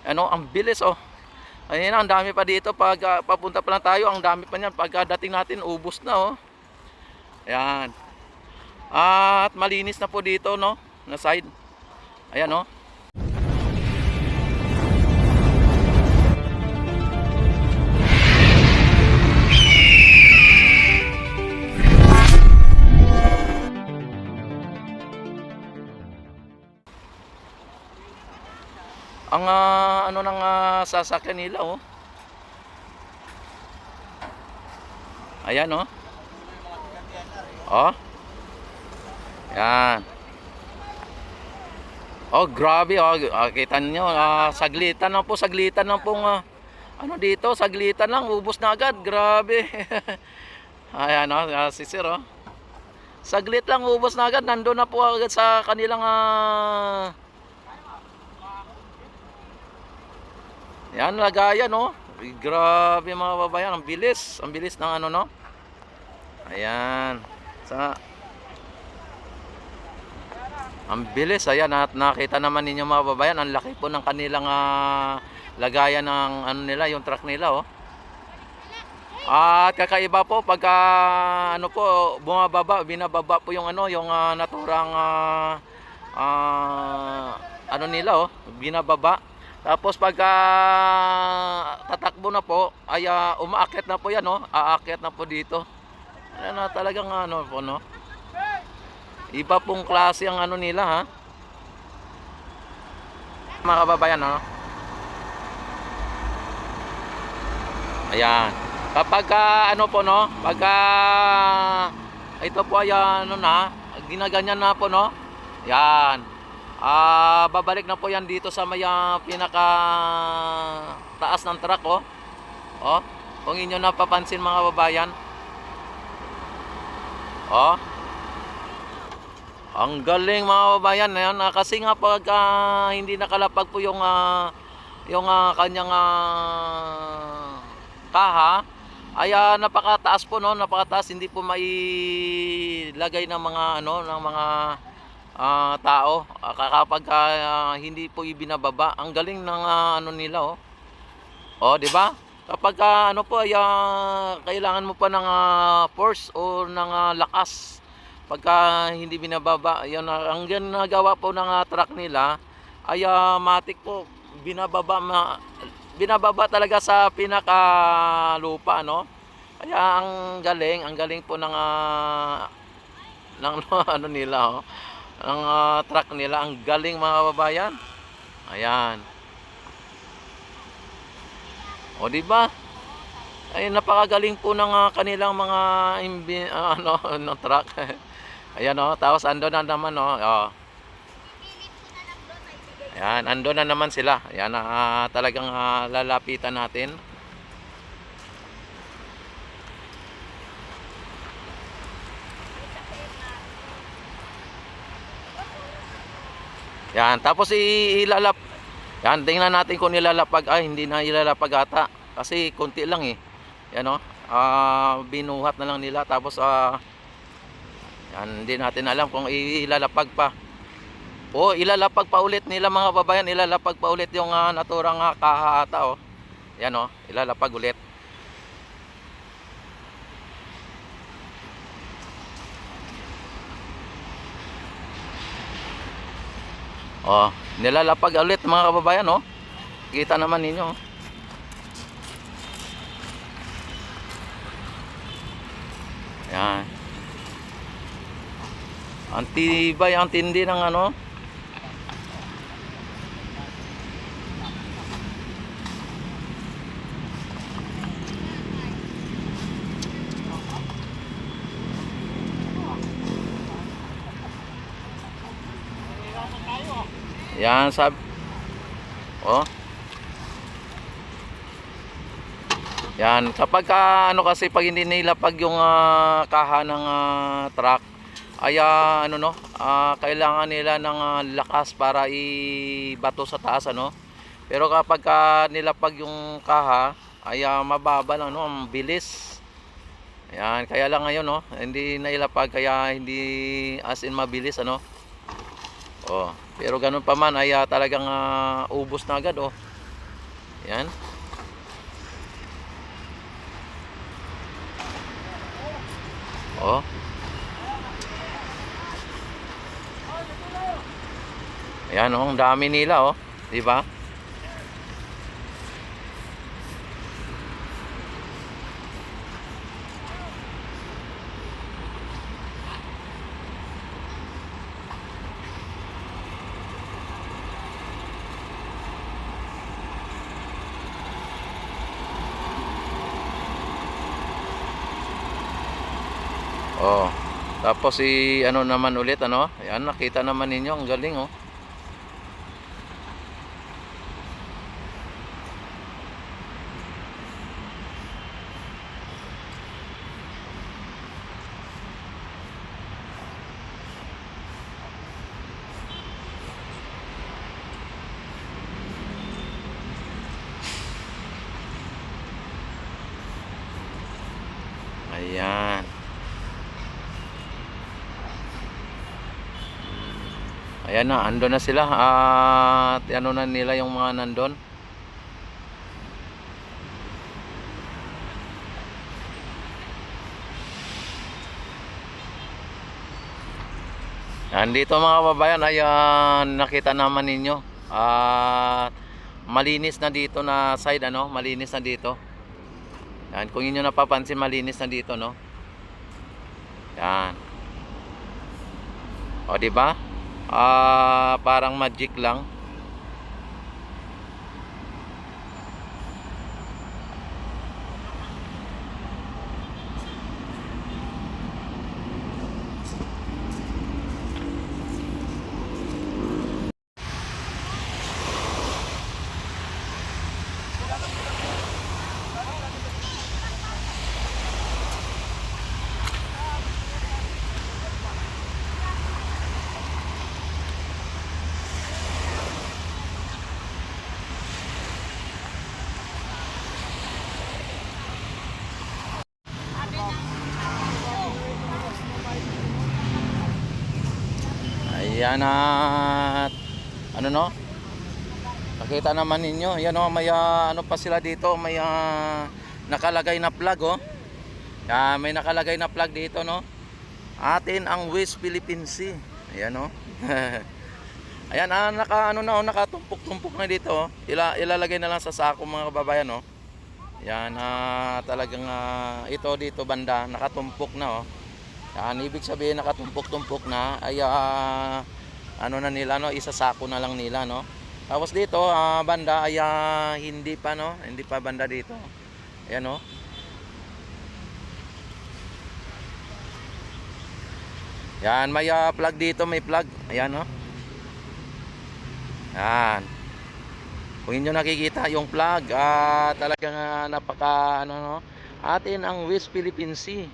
Ano, ang bilis oh. Ayun, ang dami pa dito pag papunta pa lang tayo, ang dami pa niyan pagkadating natin ubos na oh. Ayan. At malinis na po dito no, na side. Ayan oh. Ang ano ng sasakyan nila oh. Ayan oh. Oh. Yan. Oh, grabe oh. Kita niyo, saglitan lang po, saglitan lang pong ano dito, saglitan lang ubos na agad. Grabe. Ayan oh, si Sir oh. Saglit lang ubos na agad, nandoon na po agad sa kanilang yan, lagayan no. Grabe mga babayan, ang bilis ng ano no. Ayan. Sa ang bilis, ayan, at nakita naman ninyo mga babayan, ang laki po ng kanilang lagayan ng ano nila, yung truck nila oh. At kakaiba po pagka ano po bumababa, binababa po yung ano, yung naturang ano nila oh, binababa. Tapos pagka tatakbo na po ay umaakyat na po yan oh, aakyat na po dito. Ano talagang ano po no. Iba pong klase ang ano nila ha. Mga kababayan no. Ayan. Kapag ano po no, pagka ito po ay ano na, ginaganyan na po no. Yan. Babalik na po yan dito sa may pinaka taas ng truck oh. Oh, kung inyo napapansin mga babayan. Oh. Ang galing mga babayan yan, kasi nga pag hindi nakalapag po yung kanyang kaha ay napakataas po no, napakataas, hindi po mailagay ng mga ano ng mga tao kapag hindi po ibinababa. Ang galing ng ano nila oh. Oh, di ba? Kapag ano po ay kailangan mo pa ng force o ng lakas pagka hindi binababa. Yan ang ginagawa po ng truck nila ay matik po binababa talaga sa pinaka lupa no. Kaya ang galing po ng ano nila oh, ng truck nila, ang galing mga babayan. Ayan. O di ba? Ay napakagaling po ng kanilang mga ano ng truck. Ayan oh, tapos ando na naman oh. Oh. Ayan, ando na naman sila. Ayan, talagang lalapitan natin. Yan, tapos ilalap. Yan, tingnan natin kung nilalapag. Ay, hindi na ilalapag ata. Kasi konti lang eh. Yan o. Binuhat na lang nila. Tapos, yan, hindi natin alam kung ilalapag pa. O, ilalapag pa ulit nila mga babayan. Ilalapag pa ulit yung naturang kaha ata o. Yan o, ilalapag ulit. Oh, nilalapag ulit mga kababayan oh. Kita naman ninyo. Yan. Ang tibay, ang tindi ng ano. Yan sab. Oh. Yan, kapag ano kasi pag hindi nilapag yung kaha ng truck ay ano no, kailangan nila ng lakas para ibato sa taas ano. Pero kapag nilapag yung kaha ay mababa lang no, ang bilis. Yan, kaya lang ngayon no, hindi nailapag kaya hindi as in mabilis ano. Oh, pero ganun pa man ay talagang ubos na agad oh. Yan. Oh. Ayan oh, ang dami nila oh, 'di ba? Oh. Tapos ano naman ulit ano? Ayan, nakita naman ninyo, ang galing oh. Ayan. Ayan na, ando na sila at ano na nila yung mga nandun. Andito mga kababayan, ayan, nakita naman ninyo. At malinis na dito na side ano, malinis na dito. Yan, kung inyo napapansin, malinis na dito, no. Yan. O, di ba? Parang magic lang. Ayan at ano no? Nakita naman ninyo, yan oh, may ano pa sila dito, may nakalagay na plug oh. May nakalagay na plug dito no. Atin ang West Philippine Sea. Ayan oh. Ayan naka ano na oh, nakatumpok-tumpok na dito oh. Ilalagay na lang sa sako mga kababayan oh. Yan talagang ito dito banda nakatumpok na oh. Yan ibig sabihin nakatumpok-tumpok na ay ano na nila no, isasako na lang nila no. Tapos dito banda ay hindi pa no, hindi pa banda dito. Ayan no. Yan may plug dito, may plug. Ayan no. Yan. Kung inyo nakikita yung plug talagang napaka ano no, atin ang West Philippine Sea.